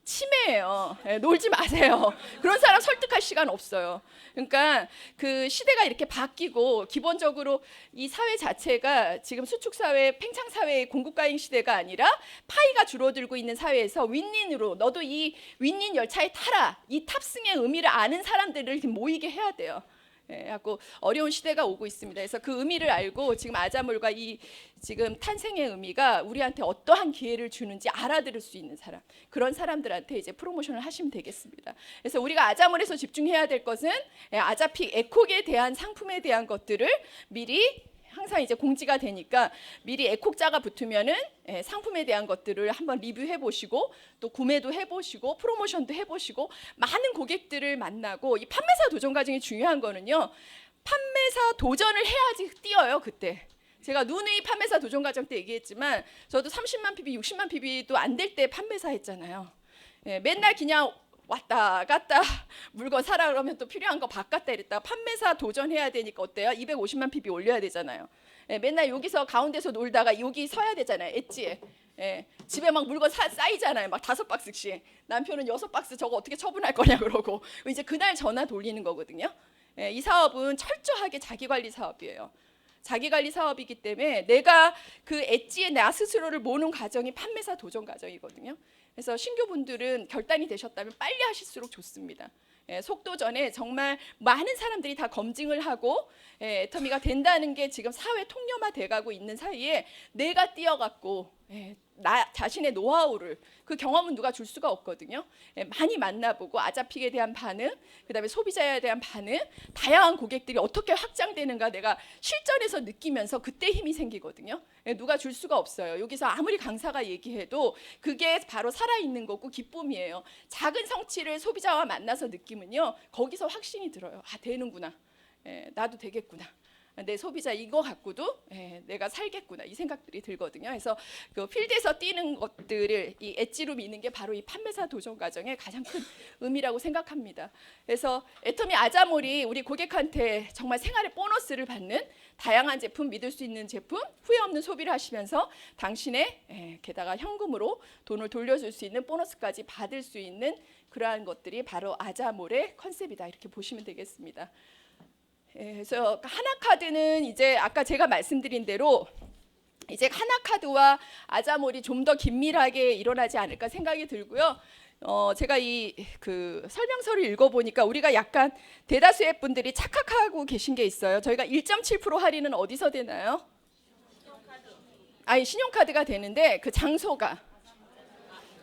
치매예요. 놀지 마세요. 그런 사람 설득할 시간 없어요. 그러니까 그 시대가 이렇게 바뀌고 기본적으로 이 사회 자체가 지금 수축사회, 팽창사회의 공급과잉 시대가 아니라 파이가 줄어들고 있는 사회에서 윈윈으로 너도 이 윈윈 열차에 타라. 이 탑승의 의미를 아는 사람들을 이렇게 모이게 해야 돼요. 하고 어려운 시대가 오고 있습니다. 그래서 그 의미를 알고 지금 아자몰과 이 지금 탄생의 의미가 우리한테 어떠한 기회를 주는지 알아들을 수 있는 사람, 그런 사람들한테 이제 프로모션을 하시면 되겠습니다. 그래서 우리가 아자몰에서 집중해야 될 것은 아자픽 에콕에 대한 상품에 대한 것들을 미리 항상 이제 공지가 되니까 미리 에콕자가 붙으면은 상품에 대한 것들을 한번 리뷰해 보시고 또 구매도 해 보시고 프로모션도 해 보시고 많은 고객들을 만나고, 이 판매사 도전 과정이 중요한 거는요. 판매사 도전을 해야지 뛰어요. 그때 제가 누누이 판매사 도전 과정 때 얘기했지만 저도 30만 PB, 60만 PB도 안 될 때 판매사 했잖아요. 맨날 그냥 왔다 갔다 물건 사라 그러면 또 필요한 거 바꿨다 이랬다가 판매사 도전해야 되니까 어때요? 250만 PB 올려야 되잖아요. 맨날 여기서 가운데서 놀다가 여기 서야 되잖아요. 엣지에. 집에 막 물건 쌓이잖아요. 막 5박스씩. 남편은 6박스 저거 어떻게 처분할 거냐 그러고 이제 그날 전화 돌리는 거거든요. 이 사업은 철저하게 자기관리 사업이에요. 자기관리 사업이기 때문에 내가 그 엣지에 나 스스로를 모는 과정이 판매사 도전 과정이거든요. 그래서 신규분들은 결단이 되셨다면 빨리 하실수록 좋습니다. 속도전에 정말 많은 사람들이 다 검증을 하고 애터미가 된다는 게 지금 사회 통념화 돼가고 있는 사이에 내가 뛰어갖고 나 자신의 노하우를 그 경험은 누가 줄 수가 없거든요. 많이 만나보고 아자픽에 대한 반응, 그다음에 소비자에 대한 반응, 다양한 고객들이 어떻게 확장되는가 내가 실전에서 느끼면서 그때 힘이 생기거든요. 누가 줄 수가 없어요. 여기서 아무리 강사가 얘기해도 그게 바로 살아있는 거고 기쁨이에요. 작은 성취를 소비자와 만나서 느끼면요, 거기서 확신이 들어요. 아, 되는구나. 나도 되겠구나. 내 소비자 이거 갖고도 내가 살겠구나 이 생각들이 들거든요. 그래서 그 필드에서 뛰는 것들을 이 엣지로 미는 게 바로 이 판매사 도전 과정의 가장 큰 의미라고 생각합니다. 그래서 애터미 아자몰이 우리 고객한테 정말 생활의 보너스를 받는 다양한 제품, 믿을 수 있는 제품, 후회 없는 소비를 하시면서 당신의 게다가 현금으로 돈을 돌려줄 수 있는 보너스까지 받을 수 있는 그러한 것들이 바로 아자몰의 컨셉이다 이렇게 보시면 되겠습니다. 그래서 하나카드는 이제 아까 제가 말씀드린 대로 이제 하나카드와 아자몰이 좀 더 긴밀하게 일어나지 않을까 생각이 들고요. 제가 이 그 설명서를 읽어보니까 우리가 약간 대다수의 분들이 착각하고 계신 게 있어요. 저희가 1.7% 할인은 어디서 되나요? 아니, 신용카드가 되는데 그 장소가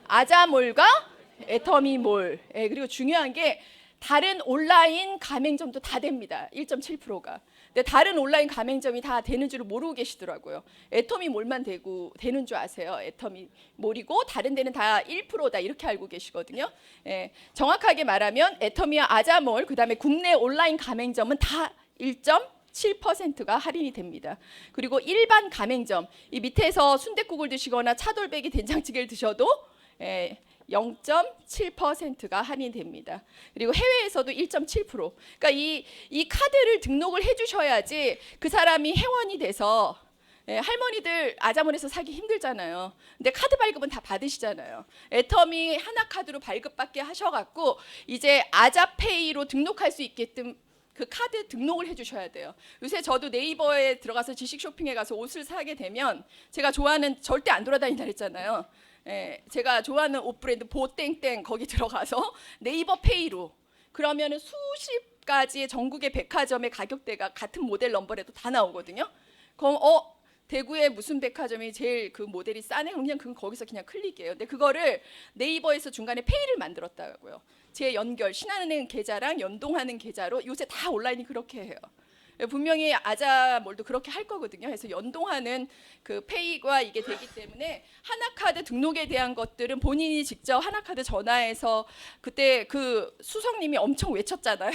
아자몰과 애터미몰. 그리고 중요한 게 다른 온라인 가맹점도 다 됩니다. 1.7%가. 근데 다른 온라인 가맹점이 다 되는 줄 모르고 계시더라고요. 애터미몰만 되는 줄 아세요. 애터미몰이고 다른 데는 다 1%다 이렇게 알고 계시거든요. 정확하게 말하면 애터미와 아자몰 그다음에 국내 온라인 가맹점은 다 1.7%가 할인이 됩니다. 그리고 일반 가맹점, 이 밑에서 순댓국을 드시거나 차돌박이 된장찌개를 드셔도 0.7%가 할인됩니다. 그리고 해외에서도 1.7%. 그러니까 이 카드를 등록을 해주셔야지 그 사람이 회원이 돼서 할머니들 아자몰에서 사기 힘들잖아요. 근데 카드 발급은 다 받으시잖아요. 애터미 하나카드로 발급받게 하셔갖고 이제 아자페이로 등록할 수 있게끔 그 카드 등록을 해주셔야 돼요. 요새 저도 네이버에 들어가서 지식 쇼핑에 가서 옷을 사게 되면 제가 좋아하는 절대 안 돌아다닌다 했잖아요. 제가 좋아하는 옷 브랜드 보땡땡 거기 들어가서 네이버 페이로 그러면은 수십 가지의 전국의 백화점의 가격대가 같은 모델 넘버라도 다 나오거든요. 그럼 대구의 무슨 백화점이 제일 그 모델이 싸네? 그냥 거기서 그냥 클릭해요. 근데 그거를 네이버에서 중간에 페이를 만들었다고요. 제 연결 신한은행 계좌랑 연동하는 계좌로 요새 다 온라인이 그렇게 해요. 분명히 아자몰도 그렇게 할 거거든요. 그래서 연동하는 그 페이가 이게 되기 때문에 하나카드 등록에 대한 것들은 본인이 직접 하나카드 전화해서 그때 그 수석님이 엄청 외쳤잖아요.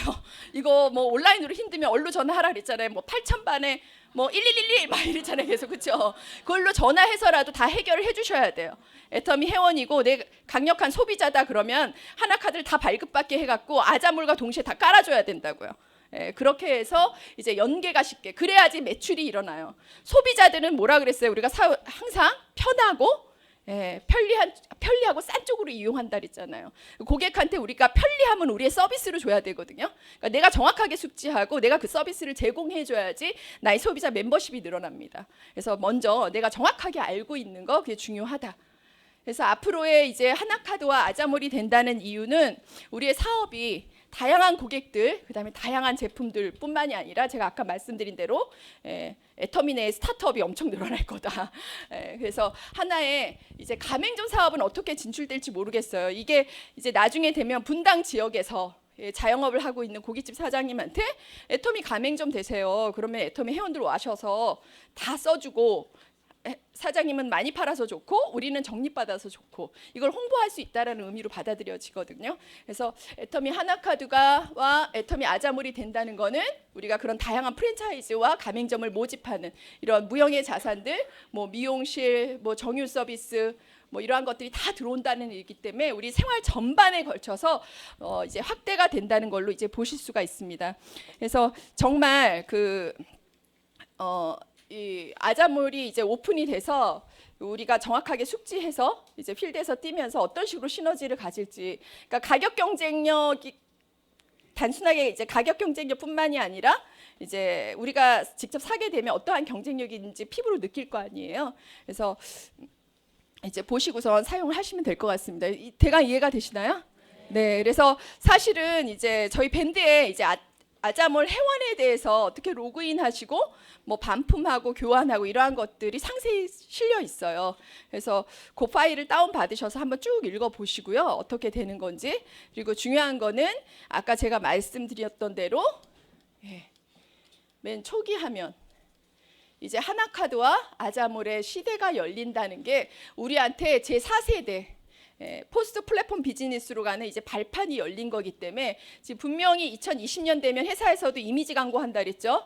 이거 뭐 온라인으로 힘들면 얼로 전화하라 그랬잖아요. 뭐 8,000반에 뭐 1111 막 이랬잖아요. 계속 그렇죠. 그걸로 전화해서라도 다 해결을 해주셔야 돼요. 애터미 회원이고 내 강력한 소비자다 그러면 하나카드를 다 발급받게 해갖고 아자몰과 동시에 다 깔아줘야 된다고요. 그렇게 해서 이제 연계가 쉽게 그래야지 매출이 일어나요. 소비자들은 뭐라 그랬어요? 우리가 항상 편하고 편리하고 싼 쪽으로 이용한다 그랬잖아요. 고객한테 우리가 편리함은 우리의 서비스로 줘야 되거든요. 그러니까 내가 정확하게 숙지하고 내가 그 서비스를 제공해 줘야지 나의 소비자 멤버십이 늘어납니다. 그래서 먼저 내가 정확하게 알고 있는 거 그게 중요하다. 그래서 앞으로의 이제 하나카드와 아자몰이 된다는 이유는 우리의 사업이 다양한 고객들, 그다음에 다양한 제품들 뿐만이 아니라 제가 아까 말씀드린 대로 애터미 내에 스타트업이 엄청 늘어날 거다. 그래서 하나의 이제 가맹점 사업은 어떻게 진출될지 모르겠어요. 이게 이제 나중에 되면 분당 지역에서 자영업을 하고 있는 고깃집 사장님한테 애터미 가맹점 되세요. 그러면 애터미 회원들 와셔서 다 써주고 사장님은 많이 팔아서 좋고 우리는 적립받아서 좋고 이걸 홍보할 수 있다라는 의미로 받아들여지거든요. 그래서 애터미 하나카드와 애터미 아자몰이 된다는 거는 우리가 그런 다양한 프랜차이즈와 가맹점을 모집하는 이런 무형의 자산들, 뭐 미용실, 뭐 정유 서비스, 뭐 이러한 것들이 다 들어온다는 얘기이기 때문에 우리 생활 전반에 걸쳐서 이제 확대가 된다는 걸로 이제 보실 수가 있습니다. 그래서 정말 이 아자몰이 이제 오픈이 돼서 우리가 정확하게 숙지해서 이제 필드에서 뛰면서 어떤 식으로 시너지를 가질지, 그러니까 가격 경쟁력이 단순하게 이제 가격 경쟁력뿐만이 아니라 이제 우리가 직접 사게 되면 어떠한 경쟁력인지 피부로 느낄 거 아니에요. 그래서 이제 보시고선 사용을 하시면 될 것 같습니다. 대강 이해가 되시나요? 네, 그래서 사실은 이제 저희 밴드에 이제 아자몰 회원에 대해서 어떻게 로그인하시고 뭐 반품하고 교환하고 이러한 것들이 상세히 실려 있어요. 그래서 그 파일을 다운 받으셔서 한번 쭉 읽어 보시고요. 어떻게 되는 건지. 그리고 중요한 거는 아까 제가 말씀드렸던 대로 맨 초기 화면 이제 하나카드와 아자몰의 시대가 열린다는 게 우리한테 제4세대 포스트 플랫폼 비즈니스로 가는 이제 발판이 열린 거기 때문에 지금 분명히 2020년 되면 회사에서도 이미지 광고한다 그랬죠.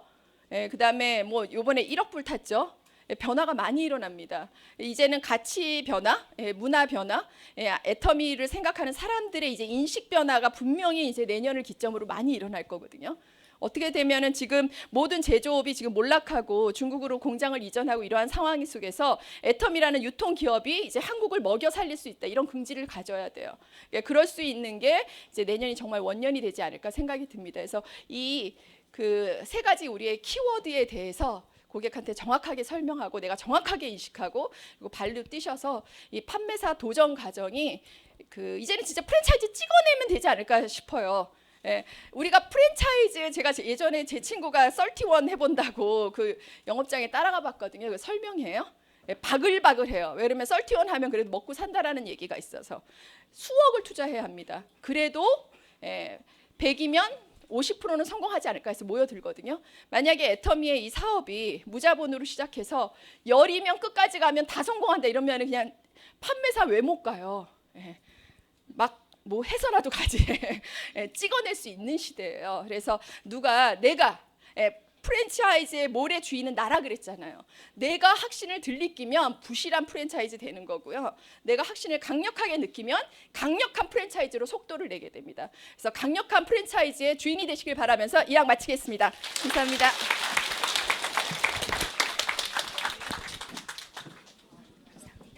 그다음에 뭐 요번에 1억 불 탔죠. 변화가 많이 일어납니다. 이제는 가치 변화, 문화 변화, 애터미를 생각하는 사람들의 이제 인식 변화가 분명히 이제 내년을 기점으로 많이 일어날 거거든요. 어떻게 되면은 지금 모든 제조업이 지금 몰락하고 중국으로 공장을 이전하고 이러한 상황 속에서 애텀이라는 유통 기업이 이제 한국을 먹여 살릴 수 있다, 이런 긍지를 가져야 돼요. 그럴 수 있는 게 이제 내년이 정말 원년이 되지 않을까 생각이 듭니다. 그래서 이 그 세 가지 우리의 키워드에 대해서 고객한테 정확하게 설명하고 내가 정확하게 인식하고 그리고 발로 뛰셔서 이 판매사 도전 과정이 그 이제는 진짜 프랜차이즈 찍어내면 되지 않을까 싶어요. 우리가 프랜차이즈, 제가 예전에 제 친구가 31 해본다고 그 영업장에 따라가 봤거든요. 설명해요. 바글바글해요. 왜냐면 31 하면 그래도 먹고 산다라는 얘기가 있어서 수억을 투자해야 합니다. 그래도 100이면 50%는 성공하지 않을까 해서 모여들거든요. 만약에 애터미의 이 사업이 무자본으로 시작해서 10이면 끝까지 가면 다 성공한다 이러면 그냥 판매사 왜 못 가요. 막 뭐 해서라도 가지. 찍어낼 수 있는 시대예요. 그래서 내가 프랜차이즈의 몰의 주인은 나라 그랬잖아요. 내가 확신을 들이키면 부실한 프랜차이즈 되는 거고요. 내가 확신을 강력하게 느끼면 강력한 프랜차이즈로 속도를 내게 됩니다. 그래서 강력한 프랜차이즈의 주인이 되시길 바라면서 이야기 마치겠습니다. 감사합니다.